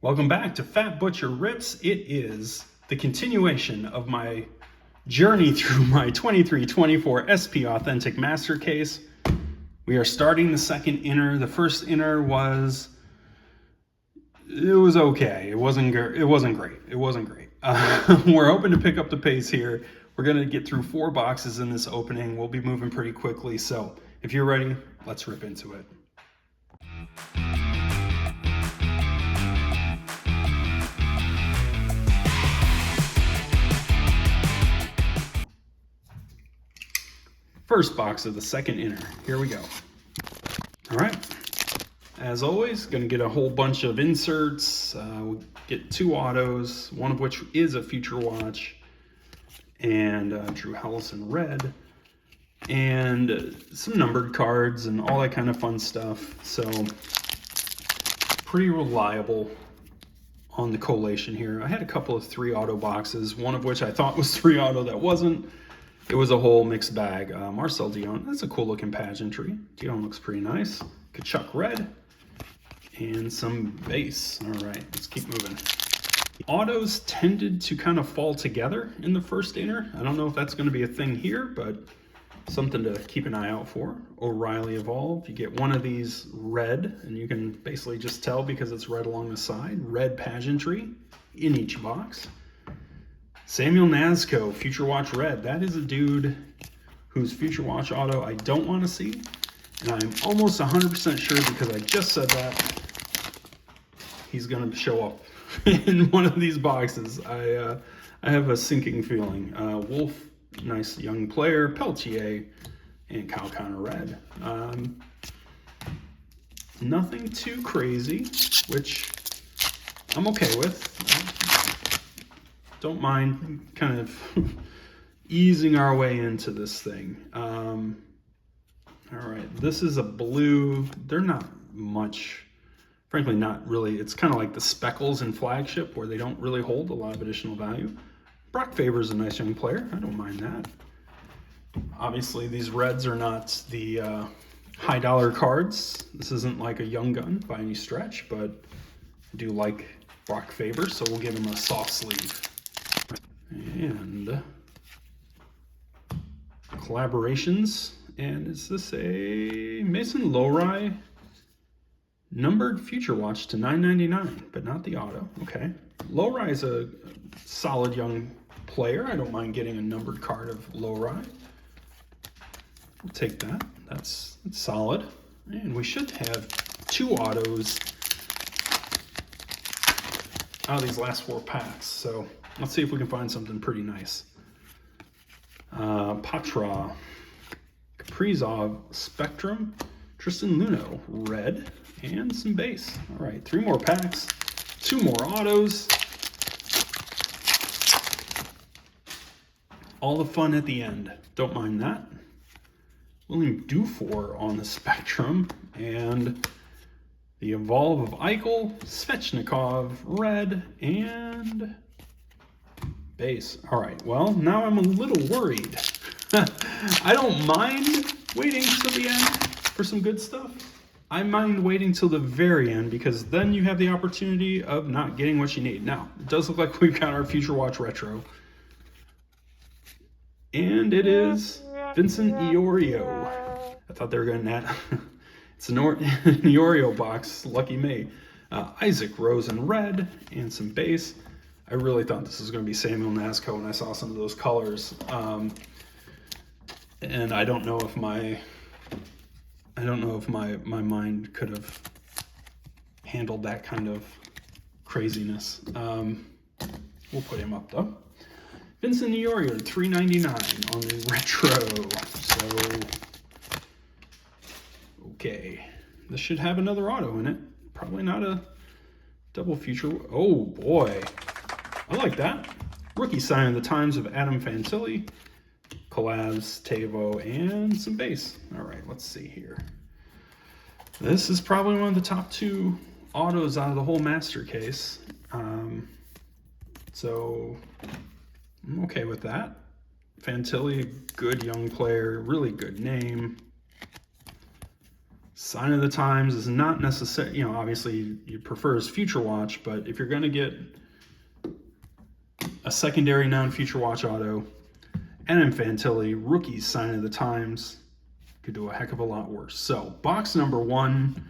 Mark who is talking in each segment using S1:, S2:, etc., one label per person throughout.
S1: Welcome back to Fat Butcher Rips. It is the continuation of my journey through my 23-24 SP Authentic Master Case. We are starting the second inner. The first inner was okay. It wasn't great. We're hoping to pick up the pace here. We're going to get through 4 boxes in this opening. We'll be moving pretty quickly. So if you're ready, let's rip into it. First box of the second inner. Here we go. All right. As always, going to get a whole bunch of inserts. We'll get 2 autos, one of which is a Future Watch, and Drew Hellison red, and some numbered cards and all that kind of fun stuff. So pretty reliable on the collation here. I had a couple of 3 auto boxes, one of which I thought was 3 auto that wasn't. It was a whole mixed bag. Marcel Dion, that's a cool looking pageantry. Dion looks pretty nice. Kachuk red, and some base. All right, let's keep moving. Autos tended to kind of fall together in the first inner. I don't know if that's going to be a thing here, but something to keep an eye out for. O'Reilly Evolve, you get one of these red, and you can basically just tell because it's red along the side. Red pageantry in each box. Samuel Nazco, Future Watch red. That is a dude whose Future Watch auto I don't want to see. And I'm almost 100% sure, because I just said that, he's going to show up in one of these boxes. I have a sinking feeling. Wolf, nice young player. Peltier, and Kyle Connor red. Nothing too crazy, which I'm okay with. Don't mind kind of easing our way into this thing. All right, this is a blue. They're not much, frankly, not really. It's kind of like the speckles in Flagship, where they don't really hold a lot of additional value. Brock Faber's a nice young player. I don't mind that. Obviously, these reds are not the high dollar cards. This isn't like a Young Gun by any stretch, but I do like Brock Faber, so we'll give him a soft sleeve. And collaborations. And is this a Mason Lowry numbered Future Watch to $9.99, but not the auto? Okay. Lowry is a solid young player. I don't mind getting a numbered card of Lowry. We'll take that. That's solid. And we should have 2 autos out of these last 4 packs. So let's see if we can find something pretty nice. Patra, Kaprizov Spectrum, Tristan Luno red, and some base. All right, 3 more packs, 2 more autos. All the fun at the end. Don't mind that. William Dufour on the Spectrum, and the Evolve of Eichel, Svechnikov red, and base. All right, well, now I'm a little worried. I don't mind waiting till the end for some good stuff. I mind waiting till the very end, because then you have the opportunity of not getting what you need. Now, it does look like we've got our Future Watch Retro. And it is Vincent Iorio. I thought they were going to it's an Iorio box, lucky me. Isaac Rosen red, and some base. I really thought this was going to be Samuel Nazco when I saw some of those colors. And I don't know if my mind could have handled that kind of craziness. We'll put him up though. Vincent Iorio, $3.99 on the retro. So okay, this should have another auto in it. Probably not a double Future. Oh boy, I like that. Rookie sign of the times of Adam Fantilli. Collabs, Tavo, and some base. All right, let's see here. This is probably one of the top 2 autos out of the whole master case. So I'm okay with that. Fantilli, good young player, really good name. Sign of the Times is not necessary, obviously you prefer his Future Watch, but if you're going to get a secondary non-Future Watch auto and Infantilli, Rookies Sign of the Times could do a heck of a lot worse. So box number 1,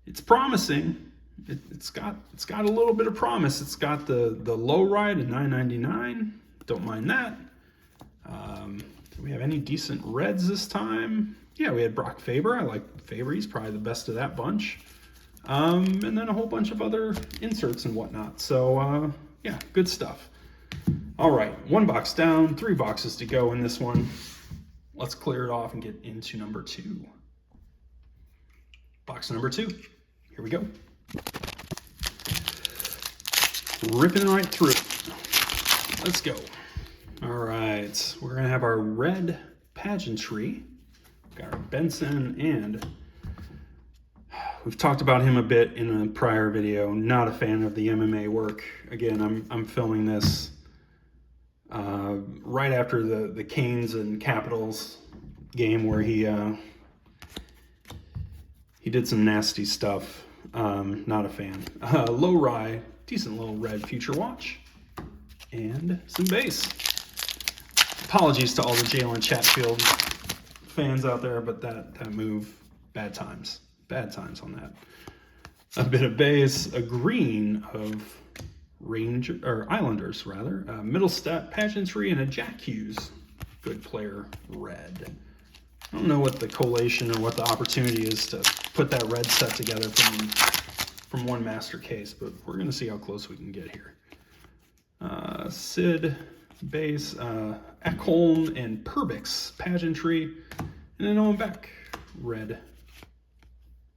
S1: it's promising. It's got a little bit of promise. It's got the low ride at $9.99. Don't mind that. Do we have any decent reds this time? Yeah, we had Brock Faber. I like Faber. He's probably the best of that bunch. And then a whole bunch of other inserts and whatnot. So, yeah, good stuff. All right, 1 box down, 3 boxes to go in this one. Let's clear it off and get into number 2. Box number 2. Here we go. Ripping right through it. Let's go. All right, we're going to have our red pageantry. Got our Benson, and we've talked about him a bit in a prior video. Not a fan of the MMA work. Again, I'm filming this right after the Canes and Capitals game where he did some nasty stuff. Not a fan. Low rye, decent little red Future Watch, and some base. Apologies to all the Jalen Chatfield fans out there, but that move, bad times on that. A bit of base, a green of Islanders rather, Middlestat pageantry, and a Jack Hughes good player red. I don't know what the collation or what the opportunity is to put that red set together from one master case, but we're going to see how close we can get here. Sid base, Ekholm and Perbix pageantry, and then Owen Beck red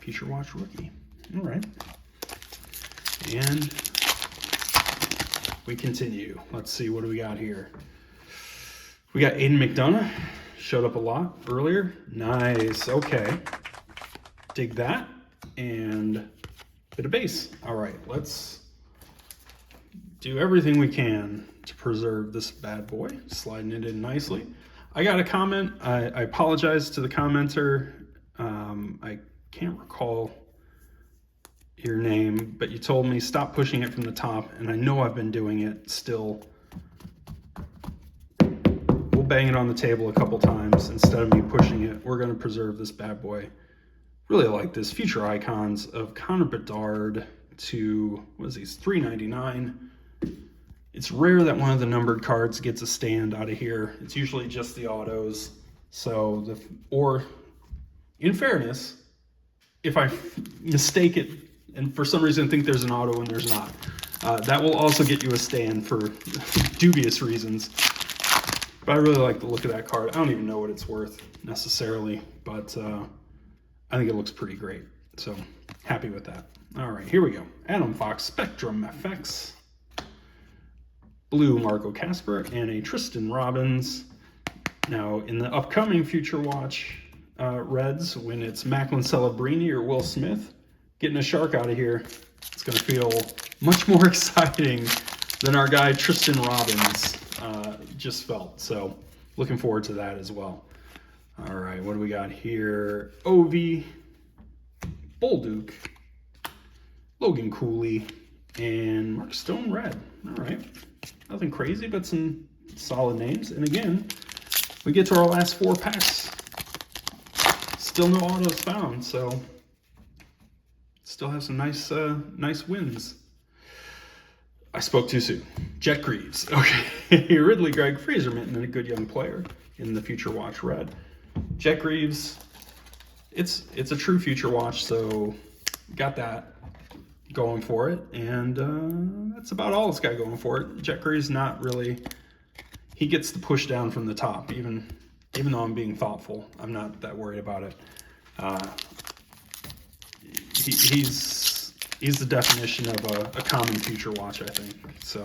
S1: Future Watch rookie. All right, and we continue. Let's see, what do we got here? We got Aiden McDonough, showed up a lot earlier. Nice, okay, dig that, and bit of base. All right, let's do everything we can to preserve this bad boy, sliding it in nicely. I got a comment. I apologize to the commenter. I can't recall your name, but you told me stop pushing it from the top, and I know I've been doing it still. We'll bang it on the table a couple times instead of me pushing it. We're going to preserve this bad boy. Really like this. Future icons of Connor Bedard to, what is these, $3.99. It's rare that one of the numbered cards gets a stand out of here. It's usually just the autos. So, or in fairness, if I mistake it and for some reason think there's an auto and there's not, that will also get you a stand for dubious reasons. But I really like the look of that card. I don't even know what it's worth necessarily, but I think it looks pretty great. So happy with that. All right, here we go. Adam Fox Spectrum FX. Blue Marco Casper and a Tristan Robbins. Now in the upcoming Future Watch Reds, when it's Macklin Celebrini or Will Smith getting a shark out of here, it's going to feel much more exciting than our guy Tristan Robbins just felt. So looking forward to that as well. All right, what do we got here? Ovi, Bolduc, Logan Cooley, and Mark Stone red. All right, nothing crazy, but some solid names. And again, we get to our last 4 packs. Still no autos found, so still have some nice wins. I spoke too soon. Jet Greaves. Okay, Ridley Gregg Fraserman, and a good young player in the Future Watch red. Jet Greaves, it's a true Future Watch, so got that going for it, and that's about all it's got going for it. Jet Greaves not really, he gets the push down from the top, even though I'm being thoughtful. I'm not that worried about it. He's the definition of a common Future Watch, I think. So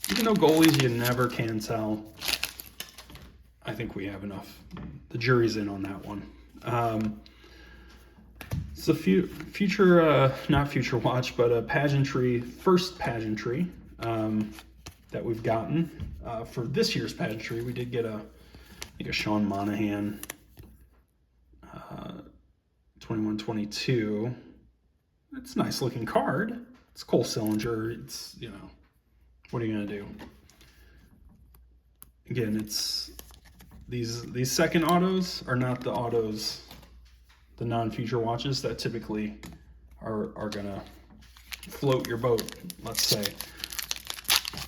S1: even though goalies you never can tell, I think we have enough. The jury's in on that one. It's a future, not Future Watch, but a pageantry, first pageantry that we've gotten. For this year's pageantry, we did get a Sean Monahan 21-22. It's a nice looking card. It's Cole Sillinger. It's, you know, what are you gonna do? Again, it's these second autos are not the autos, the non-future watches that typically are gonna float your boat, let's say.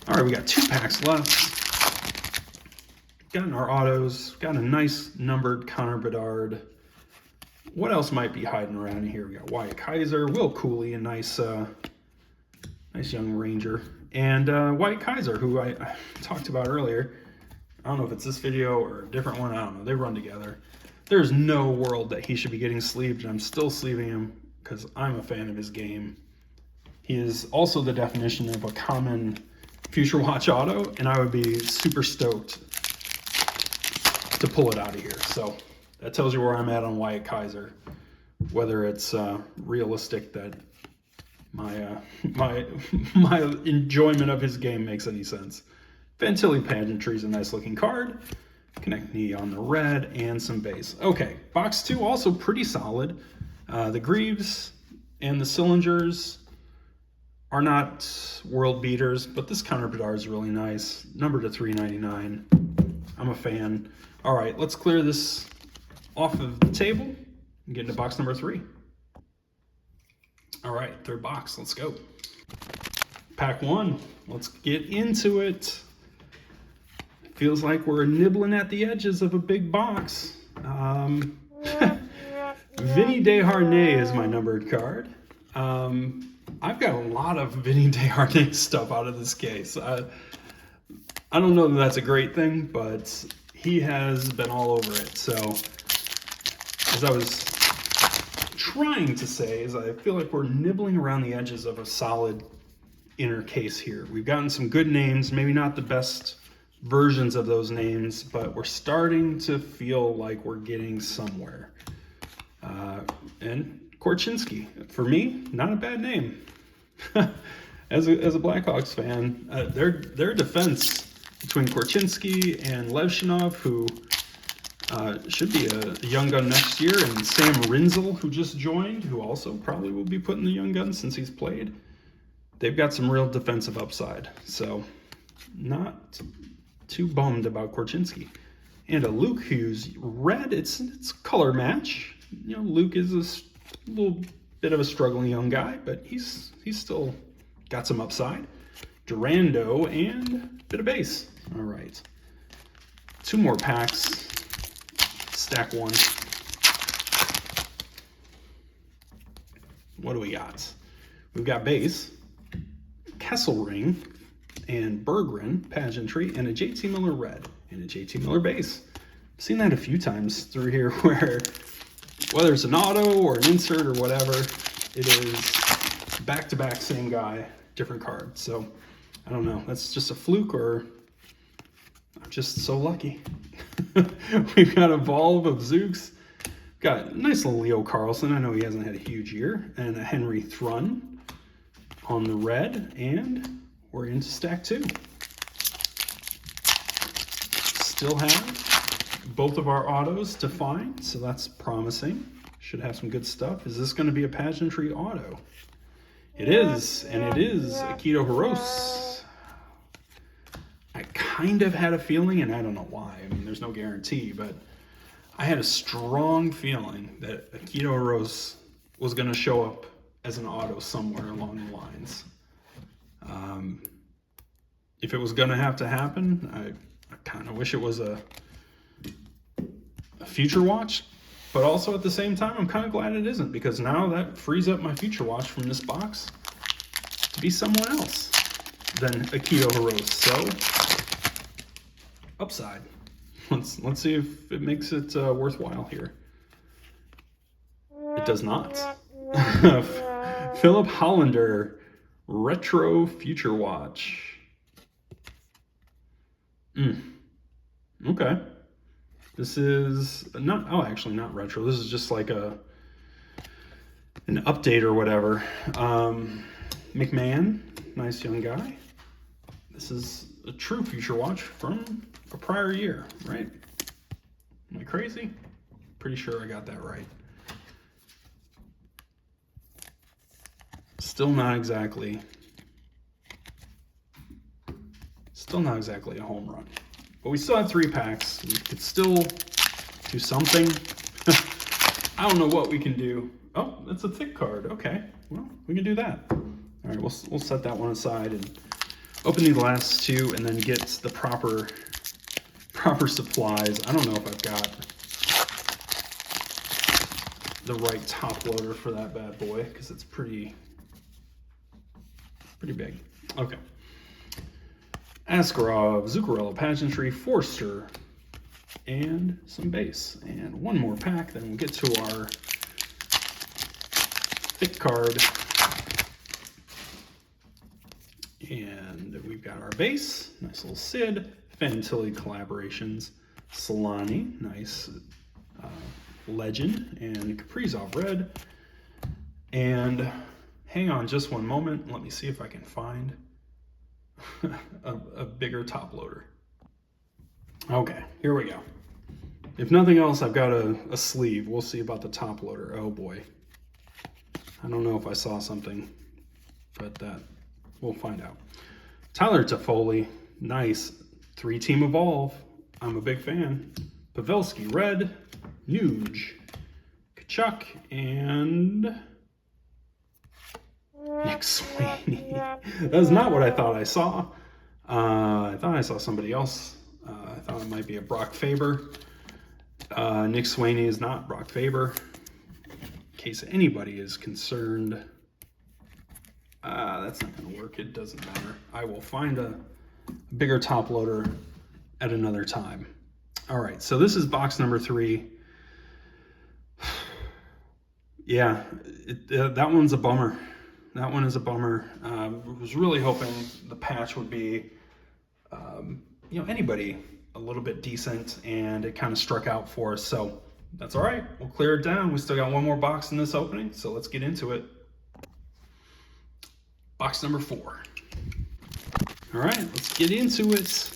S1: All right, we got 2 packs left. Got our autos, got a nice numbered Connor Bedard. What else might be hiding around here? We got Wyatt Kaiser, Will Cooley, a nice young Ranger, and Wyatt Kaiser, who I talked about earlier. I don't know if it's this video or a different one. I don't know. They run together. There's no world that he should be getting sleeved, and I'm still sleeving him because I'm a fan of his game. He is also the definition of a common Future Watch auto, and I would be super stoked to pull it out of here. So that tells you where I'm at on Wyatt Kaiser, whether it's realistic that my enjoyment of his game makes any sense. Fantilli Pageantry is a nice looking card. Connect knee on the red and some base. Okay, box 2 also pretty solid. The Greaves and the Sillingers are not world beaters, but this Connor Bedard is really nice. Numbered to 399. I'm a fan. All right, let's clear this off of the table and get into box number 3. All right, third box, let's go. Pack 1, let's get into it. Feels like we're nibbling at the edges of a big box. Vinny Desharnais is my numbered card. I've got a lot of Vinny Desharnais stuff out of this case. I don't know that that's a great thing, but he has been all over it. So, as I was trying to say, is I feel like we're nibbling around the edges of a solid inner case here. We've gotten some good names, maybe not the best versions of those names, but we're starting to feel like we're getting somewhere. And Korchinski, for me, not a bad name. As a Blackhawks fan, their defense between Korchinski and Levshinov, who should be a young gun next year, and Sam Rinzel, who just joined, who also probably will be put in the young gun since he's played. They've got some real defensive upside, so not too bummed about Korchinski. And a Luke Hughes red, it's color match. You know, Luke is a little bit of a struggling young guy, but he's still got some upside. Durando and a bit of base. All right. 2 more packs. Stack 1. What do we got? We've got base, Kesselring, and Berggren Pageantry, and a JT Miller red, and a JT Miller base. I've seen that a few times through here where, whether it's an auto or an insert or whatever, it is back-to-back same guy, different card. So, I don't know. That's just a fluke, or I'm just so lucky. We've got a Volve of Zooks. Got a nice little Leo Carlson. I know he hasn't had a huge year. And a Henry Thrun on the red. And we're into stack 2. Still have both of our autos to find, so that's promising. Should have some good stuff. Is this going to be a pageantry auto? It is, and it is Akito Hiroshi. I kind of had a feeling, and I don't know why. I mean, there's no guarantee, but I had a strong feeling that Akito Hiroshi was going to show up as an auto somewhere along the lines. If it was going to have to happen, I kind of wish it was a future watch, but also at the same time, I'm kind of glad it isn't, because now that frees up my future watch from this box to be someone else than Akito Hiroshi. So, upside. Let's see if it makes it worthwhile here. It does not. Philip Hollander Retro Future Watch. Okay. This is not, oh, actually not retro. This is just like an update or whatever. McMahon, nice young guy. This is a true future watch from a prior year, right? Am I crazy? Pretty sure I got that right. Still not exactly a home run. But we still have 3 packs. We could still do something. I don't know what we can do. Oh, that's a thick card. Okay, well, we can do that. All right, we'll set that one aside and open the last 2 and then get the proper supplies. I don't know if I've got the right top loader for that bad boy because it's pretty big. Okay. Askarov, Zuccarello Pageantry, Forster, and some base. And one more pack, then we'll get to our thick card. And we've got our base, nice little Sid, Fantilli Collaborations, Solani, nice Legend, and Kaprizov Red. And hang on just one moment, let me see if I can find a bigger top loader. Okay, here we go. If nothing else, I've got a sleeve. We'll see about the top loader. Oh boy. I don't know if I saw something, but we'll find out. Tyler Toffoli, nice. 3-team Evolve. I'm a big fan. Pavelski Red, Nuge, Kachuk, and Nick Sweeney. That's not what I thought I saw. I thought I saw somebody else. I thought it might be a Brock Faber. Nick Sweeney is not Brock Faber. In case anybody is concerned, that's not going to work. It doesn't matter. I will find a bigger top loader at another time. All right, so this is box number 3. Yeah, that one's a bummer. That one is a bummer. I was really hoping the patch would be, anybody a little bit decent, and it kind of struck out for us. So that's all right. We'll clear it down. We still got one more box in this opening, so let's get into it. Box number 4. All right, let's get into it.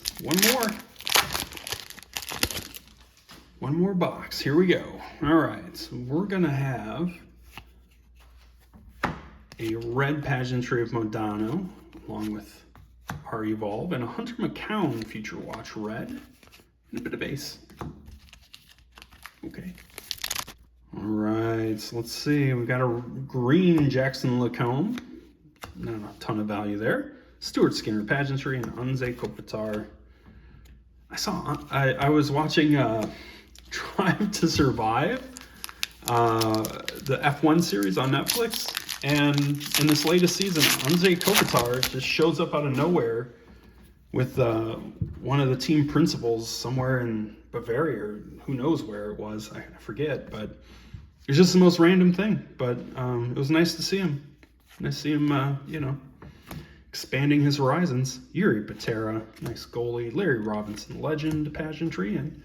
S1: One more box. Here we go. All right, so we're gonna have a red Pageantry of Modano, along with our Evolve, and a Hunter McCown Future Watch Red, and a bit of base. Okay. All right, so let's see. We've got a green Jackson Lacombe. Not a ton of value there. Stuart Skinner Pageantry and Anze Kopitar. I was watching Drive to Survive, the F1 series on Netflix, and in this latest season, Anze Kopitar just shows up out of nowhere with one of the team principals somewhere in Bavaria, or who knows where it was, I forget, but it was just the most random thing, but it was nice to see him. Nice to see him, expanding his horizons. Yuri Patera, nice goalie. Larry Robinson, Legend, Pageantry, and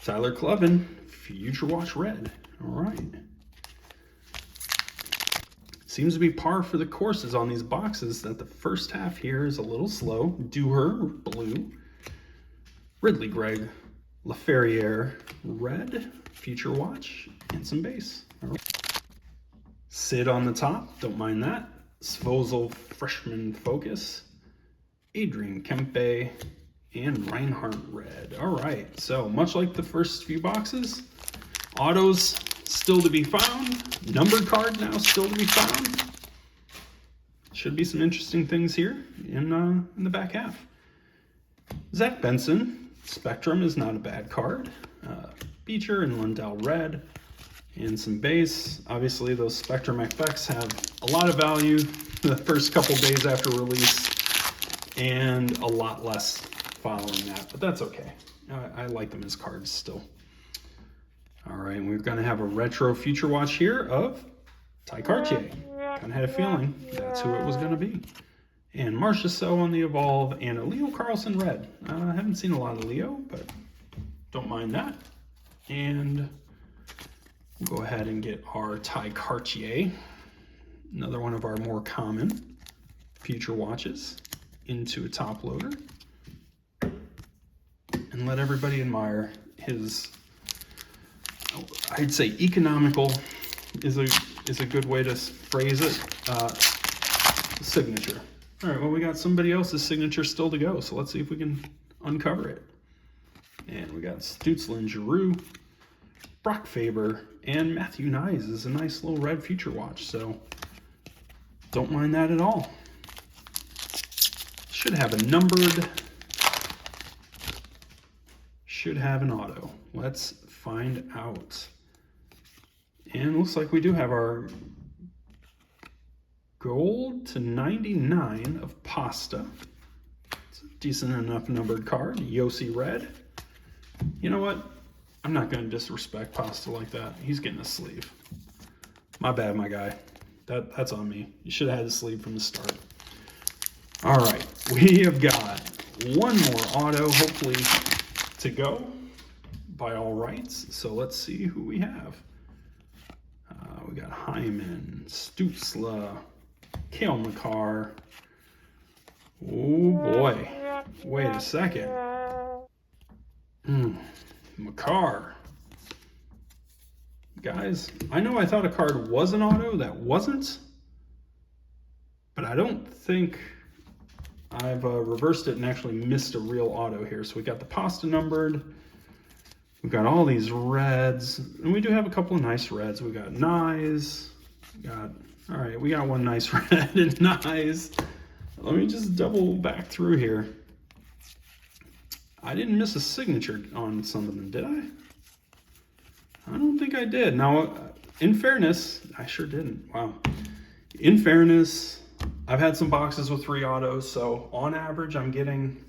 S1: Tyler Clevin, Future Watch Red. All right. Seems to be par for the courses on these boxes that the first half here is a little slow. Dewar, blue. Ridley Gregg, LaFerriere, red. Future Watch, and some base. All right. Sid on the top, don't mind that. Svozil Freshman Focus, Adrian Kempe, and Reinhardt Red. All right, so much like the first few boxes, autos still to be found, numbered card now still to be found. Should be some interesting things here in the back half. Zach Benson, Spectrum is not a bad card. Beecher and Lundell Red. And some base. Obviously, those Spectrum FX have a lot of value the first couple days after release, and a lot less following that, but that's okay. I like them as cards still. All right, we're going to have a retro Future Watch here of Ty Cartier. Kind of had a feeling that's who it was going to be. And Marcia So on the Evolve, and a Leo Carlson Red. I haven't seen a lot of Leo, but don't mind that. And we'll go ahead and get our Ty Cartier, another one of our more common Future Watches, into a top loader. And let everybody admire his, I'd say economical is a good way to phrase it. signature. All right, well, we got somebody else's signature still to go, so let's see if we can uncover it. And we got Stützle and Giroux, Brock Faber, and Matthew Nyes is a nice little red future watch, so don't mind that at all. Should have a numbered, should have an auto. Let's find out. And looks like we do have our gold to 99 of Pasta. It's a decent enough numbered card. Yossi red. You know what? I'm not going to disrespect Pasta like that. He's getting a sleeve. My bad, my guy. That's on me. You should have had a sleeve from the start. All right, we have got one more auto, hopefully, to go by all rights. So let's see who we have. We got Hyman, Stützle, Cale Makar. Oh boy, wait a second. Makar. Guys, I know I thought a card was an auto that wasn't, but I don't think I've reversed it and actually missed a real auto here. So we got the Pasta numbered. We've got all these reds, and we do have a couple of nice reds. We got Nyes. All right, we got one nice red and Nyes. Let me just double back through here. I didn't miss a signature on some of them, did I? I don't think I did. Now, in fairness, I sure didn't. Wow. In fairness, I've had some boxes with 3 autos, so on average, I'm getting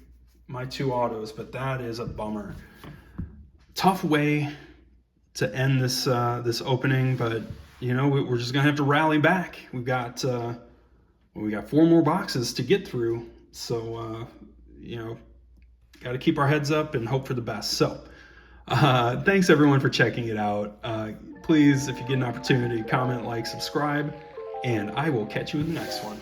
S1: my 2 autos, but that is a bummer. Tough way to end this this opening, but you know, we're just gonna have to rally back. We got 4 more boxes to get through, so you know, got to keep our heads up and hope for the best. So thanks everyone for checking it out. Please, if you get an opportunity, comment, like, subscribe, and I will catch you in the next one.